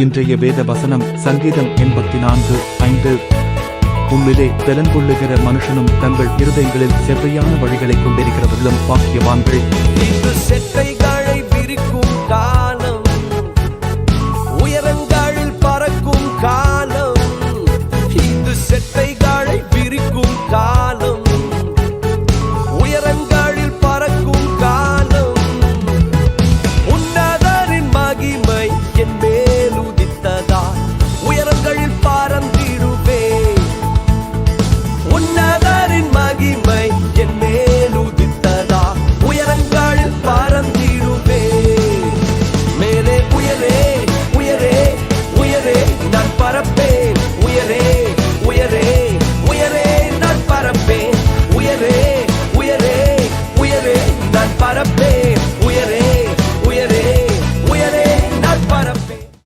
இன்றைய வேத வசனம் சங்கீதம் 84:5. உம்மிலே பலங்கொள்ளுகிற மனுஷனும் தங்கள் இருதயங்களில் செவ்வையான வழிகளை கொண்டிருக்கிறவர்களும் பாக்கியவான்கள். செட்டைகளை விரிக்கும் காலம், உயரங்களில் பறக்கும் காலம். இது செட்டைகளை விரிக்கும் காலம், உயரங்களில் பறக்கும் காலம். உன்னதரின் மகிமை என் மேல் உதித்ததா, உயரங்களில் பறந்திடுவே. உன்னதரின் மகிமை என் மேல் உதித்ததா, உயரங்களில் பறந்திடுவே. மேலே உயரே உயரே உயரே நான் பறப்பே.